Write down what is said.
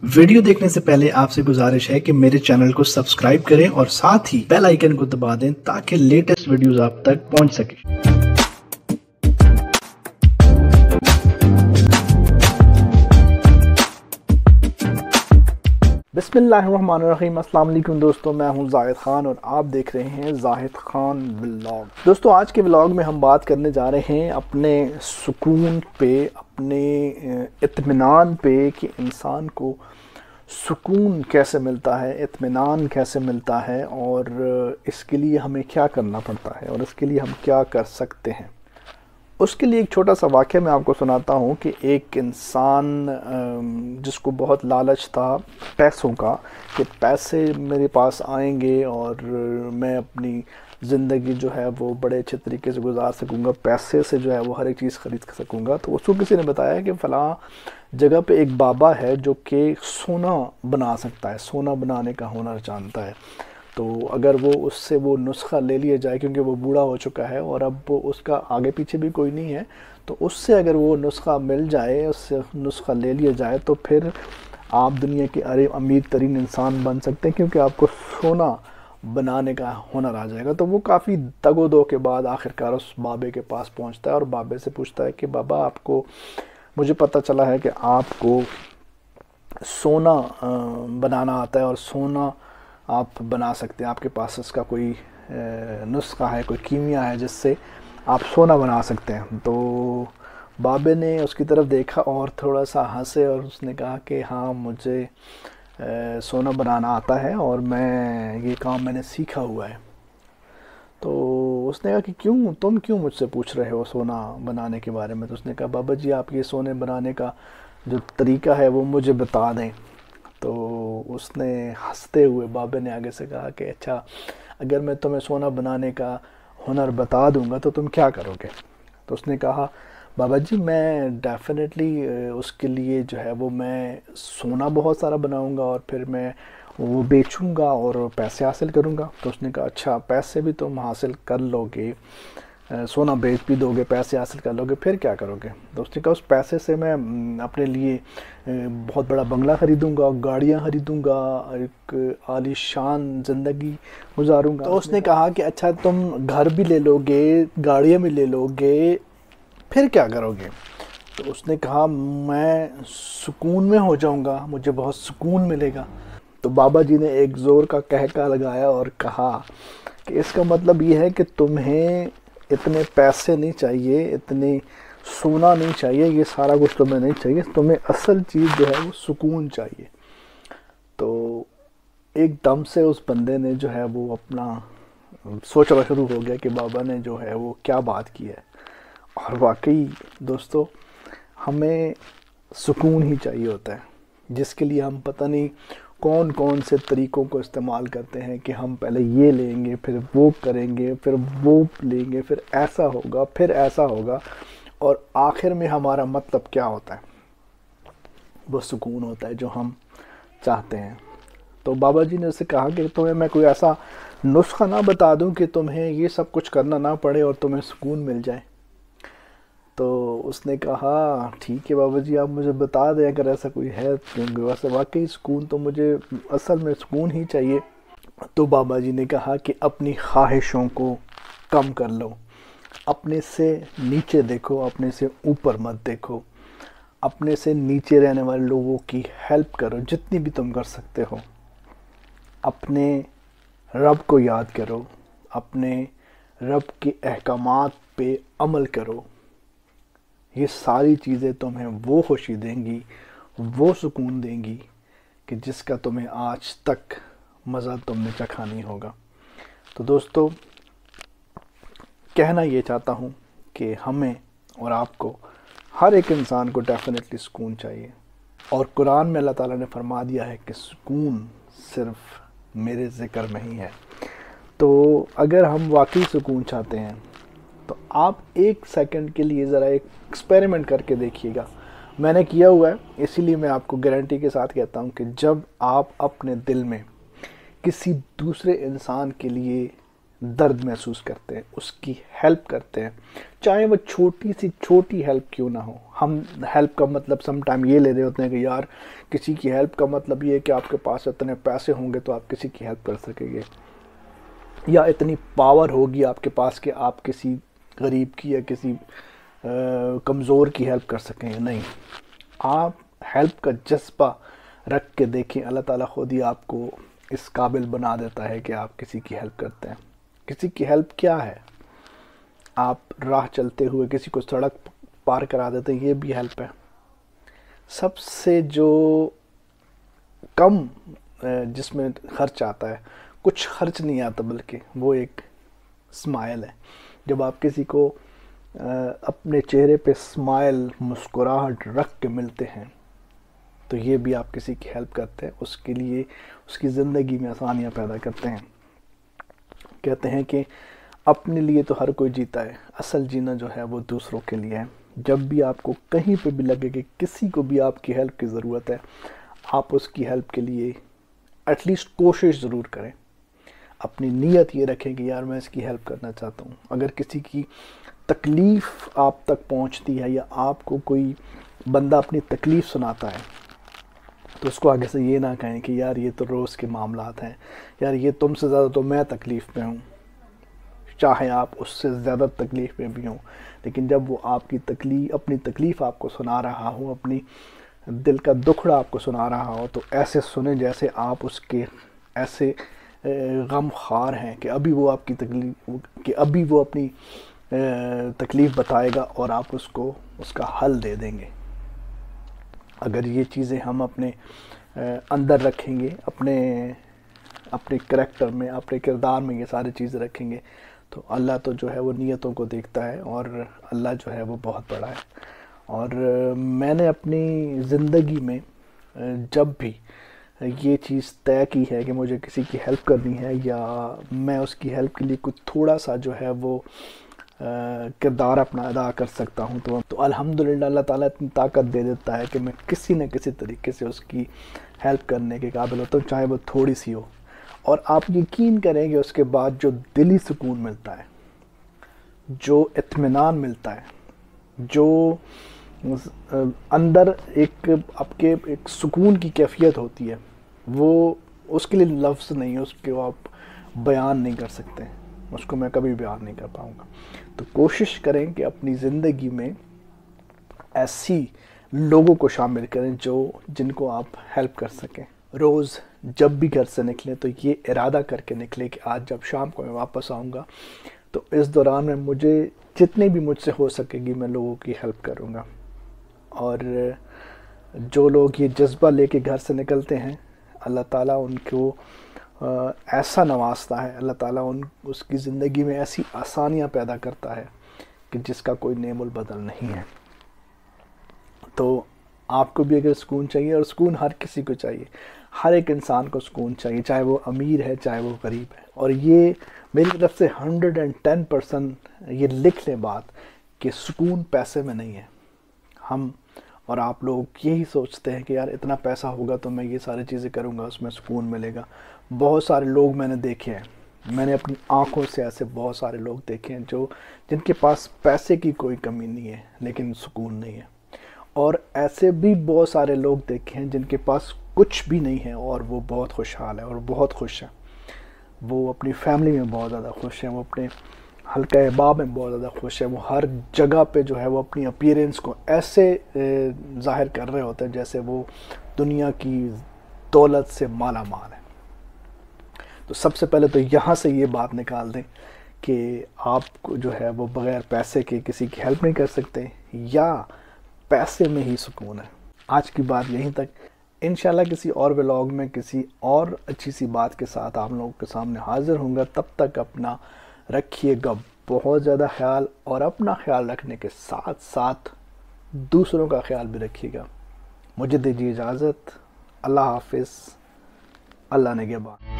Video देखने से पहले आपसे गुजारिश है कि मेरे चैनल को सब्सक्राइब करें और साथ ही बेल आइकन को दबा दें ताकि लेटेस्ट वीडियोस आप तक पहुंच सके। बिस्मिल्लाहिर्रहमानिर्रहीम। अस्सलाम वालेकुम दोस्तों, मैं हूं जाहिद खान और आप देख रहे हैं जाहिद खान व्लॉग। दोस्तों, आज के व्लॉग में हम बात करने जा रहे हैं अपने सुकून पे, अपने इत्मीनान पे कि इंसान को सुकून कैसे मिलता है, इत्मीनान कैसे मिलता है और इसके लिए हमें क्या करना पड़ता है और इसके लिए हम क्या कर सकते हैं। उसके लिए एक छोटा सा वाक़या मैं आपको सुनाता हूँ कि एक इंसान जिसको बहुत लालच था पैसों का, कि पैसे मेरे पास आएंगे और मैं अपनी ज़िंदगी जो है वो बड़े अच्छे तरीके से गुजार सकूँगा, पैसे से जो है वो हर एक चीज़ ख़रीद सकूँगा। तो उसको किसी ने बताया कि फ़लाँ जगह पे एक बाबा है जो कि सोना बना सकता है, सोना बनाने का हुनर जानता है। तो अगर वो उससे वो नुस्खा ले लिया जाए, क्योंकि वो बूढ़ा हो चुका है और अब वो उसका आगे पीछे भी कोई नहीं है, तो उससे अगर वो नुस्खा मिल जाए, उससे नुस्खा ले लिया जाए, तो फिर आप दुनिया के अमीर तरीन इंसान बन सकते हैं, क्योंकि आपको सोना बनाने का हुनर आ जाएगा। तो वो काफ़ी तगो-दो के बाद आखिरकार उस बाबे के पास पहुंचता है और बाबे से पूछता है कि बाबा, आपको, मुझे पता चला है कि आपको सोना बनाना आता है और सोना आप बना सकते हैं, आपके पास इसका कोई नुस्खा है, कोई कीमिया है जिससे आप सोना बना सकते हैं। तो बाबे ने उसकी तरफ देखा और थोड़ा सा हंसे और उसने कहा कि हाँ, मुझे सोना बनाना आता है और ये काम मैंने सीखा हुआ है। तो उसने कहा कि तुम क्यों मुझसे पूछ रहे हो सोना बनाने के बारे में? तो उसने कहा, बाबा जी, आप ये सोने बनाने का जो तरीका है वो मुझे बता दें। तो उसने हंसते हुए बाबे ने आगे से कहा कि अच्छा, अगर मैं तुम्हें सोना बनाने का हुनर बता दूंगा तो तुम क्या करोगे? तो उसने कहा, बाबा जी, मैं डेफिनेटली उसके लिए जो है वो मैं सोना बहुत सारा बनाऊंगा और फिर मैं वो बेचूंगा और पैसे हासिल करूंगा। तो उसने कहा, अच्छा, पैसे भी तुम हासिल कर लोगे, सोना बेच भी दोगे, पैसे हासिल कर लोगे, फिर क्या करोगे? तो उसने कहा, उस पैसे से मैं अपने लिए बहुत बड़ा बंगला ख़रीदूँगा, गाड़ियाँ ख़रीदूँगा, एक आलीशान ज़िंदगी गुजारूँगा। तो उसने कहा कि अच्छा, तुम घर भी ले लोगे, गाड़ियाँ भी ले लोगे, फिर क्या करोगे? तो उसने कहा, मैं सुकून में हो जाऊँगा, मुझे बहुत सुकून मिलेगा। तो बाबा जी ने एक ज़ोर का कहका लगाया और कहा कि इसका मतलब ये है कि तुम्हें इतने पैसे नहीं चाहिए, इतनी सोना नहीं चाहिए, ये सारा कुछ तुम्हें नहीं चाहिए, तुम्हें असल चीज़ जो है वो सुकून चाहिए। तो एकदम से उस बंदे ने जो है वो अपना सोचना शुरू हो गया कि बाबा ने जो है वो क्या बात की है। और वाकई दोस्तों, हमें सुकून ही चाहिए होता है, जिसके लिए हम पता नहीं कौन कौन से तरीक़ों को इस्तेमाल करते हैं कि हम पहले ये लेंगे, फिर वो करेंगे, फिर वो लेंगे, फिर ऐसा होगा, फिर ऐसा होगा, और आखिर में हमारा मतलब क्या होता है? वो सुकून होता है जो हम चाहते हैं। तो बाबा जी ने उससे कहा कि तुम्हें मैं कोई ऐसा नुस्खा ना बता दूं कि तुम्हें ये सब कुछ करना ना पड़े और तुम्हें सुकून मिल जाए। तो उसने कहा, ठीक है बाबा जी, आप मुझे बता दें अगर ऐसा कोई है, क्योंकि वैसे वाकई सुकून तो मुझे असल में सुकून ही चाहिए। तो बाबा जी ने कहा कि अपनी ख्वाहिशों को कम कर लो, अपने से नीचे देखो, अपने से ऊपर मत देखो, अपने से नीचे रहने वाले लोगों की हेल्प करो जितनी भी तुम कर सकते हो, अपने रब को याद करो, अपने रब के अहकामात पे अमल करो। ये सारी चीज़ें तुम्हें वो खुशी देंगी, वो सुकून देंगी कि जिसका तुम्हें आज तक मज़ा तुमने चखा नहीं होगा। तो दोस्तों, कहना ये चाहता हूँ कि हमें और आपको, हर एक इंसान को डेफिनेटली सुकून चाहिए। और कुरान में अल्लाह ताला ने फरमा दिया है कि सुकून सिर्फ़ मेरे ज़िक्र में ही है। तो अगर हम वाकई सुकून चाहते हैं तो आप एक सेकंड के लिए ज़रा एक एक्सपेरिमेंट करके देखिएगा। मैंने किया हुआ है, इसीलिए मैं आपको गारंटी के साथ कहता हूँ कि जब आप अपने दिल में किसी दूसरे इंसान के लिए درد محسوس کرتے ہیں، اس کی ہیلپ کرتے ہیں، چاہے وہ چھوٹی سی چھوٹی ہیلپ کیوں نہ ہو۔ ہم ہیلپ کا مطلب سم ٹائم یہ لے رہے ہوتے ہیں کہ یار کسی کی ہیلپ کا مطلب یہ ہے کہ آپ کے پاس اتنے پیسے ہوں گے تو آپ کسی کی ہیلپ کر سکیں گے، یا اتنی پاور ہوگی آپ کے پاس کہ آپ کسی غریب کی یا کسی کمزور کی ہیلپ کر سکیں گے۔ نہیں، آپ ہیلپ کا جذبہ رکھ کے دیکھیں، اللہ تعالیٰ خود ہی آپ کو اس قابل بنا دیتا ہے کہ آپ کسی کی ہیلپ کرتے ہیں۔ کسی کی ہیلپ کیا ہے؟ آپ راہ چلتے ہوئے کسی کو سڑک پار کرا دیتے ہیں، یہ بھی ہیلپ ہے۔ سب سے جو کم جس میں خرچ آتا ہے، کچھ خرچ نہیں آتا بلکہ وہ ایک اسمائل ہے۔ جب آپ کسی کو اپنے چہرے پہ اسمائل، مسکراہٹ رکھ کے ملتے ہیں تو یہ بھی آپ کسی کی ہیلپ کرتے ہیں، اس کے لیے اس کی زندگی میں آسانیاں پیدا کرتے ہیں۔ کہتے ہیں کہ اپنے لیے تو ہر کوئی جیتا ہے، اصل جینا جو ہے وہ دوسروں کے لیے ہے۔ جب بھی آپ کو کہیں پہ بھی لگے کہ کسی کو بھی آپ کی ہیلپ کی ضرورت ہے، آپ اس کی ہیلپ کے لیے ایٹ لیسٹ کوشش ضرور کریں۔ اپنی نیت یہ رکھیں کہ یار میں اس کی ہیلپ کرنا چاہتا ہوں۔ اگر کسی کی تکلیف آپ تک پہنچتی ہے یا آپ کو کوئی بندہ اپنی تکلیف سناتا ہے تو اس کو آگے سے یہ نہ کہیں کہ یار یہ تو روز کے معاملات ہیں، یار یہ تم سے زیادہ تو میں تکلیف میں ہوں۔ چاہے آپ اس سے زیادہ تکلیف میں بھی ہوں، لیکن جب وہ آپ کی اپنی تکلیف آپ کو سنا رہا ہو، اپنی دل کا دکھڑا آپ کو سنا رہا ہو، تو ایسے سنیں جیسے آپ اس کے ایسے غم خوار ہیں کہ ابھی وہ آپ کی تکلیف، کہ ابھی وہ اپنی تکلیف بتائے گا اور آپ اس کو اس کا حل دے دیں گے۔ اگر یہ چیزیں ہم اپنے اندر رکھیں گے، اپنے کریکٹر میں، اپنے کردار میں یہ ساری چیزیں رکھیں گے تو اللہ تو جو ہے وہ نیتوں کو دیکھتا ہے، اور اللہ جو ہے وہ بہت بڑا ہے۔ اور میں نے اپنی زندگی میں جب بھی یہ چیز طے کی ہے کہ مجھے کسی کی ہیلپ کرنی ہے یا میں اس کی ہیلپ کے لیے کچھ تھوڑا سا جو ہے وہ کردار اپنا ادا کر سکتا ہوں تو الحمدللہ اللہ تعالیٰ اتنی طاقت دے دیتا ہے کہ میں کسی نہ کسی طریقے سے اس کی ہیلپ کرنے کے قابل ہوتا ہوں، چاہے وہ تھوڑی سی ہو۔ اور آپ یقین کریں کہ اس کے بعد جو دلی سکون ملتا ہے، جو اطمینان ملتا ہے، جو اندر ایک آپ کے ایک سکون کی کیفیت ہوتی ہے، وہ اس کے لیے لفظ نہیں ہے، اس کو آپ بیان نہیں کر سکتے، اس کو میں کبھی بیان نہیں کر پاؤں گا۔ تو کوشش کریں کہ اپنی زندگی میں ایسی لوگوں کو شامل کریں جن کو آپ ہیلپ کر سکیں۔ روز جب بھی گھر سے نکلیں تو یہ ارادہ کر کے نکلیں کہ آج جب شام کو میں واپس آؤں گا تو اس دوران میں مجھے جتنی بھی مجھ سے ہو سکے گی میں لوگوں کی ہیلپ کروں گا۔ اور جو لوگ یہ جذبہ لے کے گھر سے نکلتے ہیں، اللہ تعالیٰ ان کو ایسا نوازتا ہے، اللہ تعالیٰ اس کی زندگی میں ایسی آسانیاں پیدا کرتا ہے کہ جس کا کوئی نعم البدل نہیں ہے۔ تو آپ کو بھی اگر سکون چاہیے، اور سکون ہر کسی کو چاہیے، ہر ایک انسان کو سکون چاہیے، چاہے وہ امیر ہے چاہے وہ غریب ہے۔ اور یہ میری طرف سے 110% یہ لکھ لیں بات کہ سکون پیسے میں نہیں ہے۔ ہم اور آپ لوگ یہی سوچتے ہیں کہ یار اتنا پیسہ ہوگا تو میں یہ ساری چیزیں کروں گا، اس میں سکون ملے گا۔ بہت سارے لوگ میں نے دیکھے ہیں، میں نے اپنی آنکھوں سے ایسے بہت سارے لوگ دیکھے ہیں جن کے پاس پیسے کی کوئی کمی نہیں ہے لیکن سکون نہیں ہے، اور ایسے بھی بہت سارے لوگ دیکھے ہیں جن کے پاس کچھ بھی نہیں ہے اور وہ بہت خوشحال ہیں اور بہت خوش ہیں۔ وہ اپنی فیملی میں بہت زیادہ خوش ہیں، وہ اپنے حلقہ احباب میں بہت زیادہ خوش ہیں، وہ ہر جگہ پہ جو ہے وہ اپنی اپیرنس کو ایسے ظاہر کر رہے ہوتے ہیں جیسے وہ دنیا کی دولت سے مالا مال ہے۔ تو سب سے پہلے تو یہاں سے یہ بات نکال دیں کہ آپ کو جو ہے وہ بغیر پیسے کے کسی کی ہیلپ نہیں کر سکتے، یا پیسے میں ہی سکون ہے۔ آج کی بات یہیں تک، انشاءاللہ کسی اور ولاگ میں کسی اور اچھی سی بات کے ساتھ آپ لوگوں کے سامنے حاضر ہوں گا۔ تب تک اپنا رکھیے گا بہت زیادہ خیال، اور اپنا خیال رکھنے کے ساتھ ساتھ دوسروں کا خیال بھی رکھیے گا۔ مجھے دیجیے اجازت، اللہ حافظ، اللہ نگہبان۔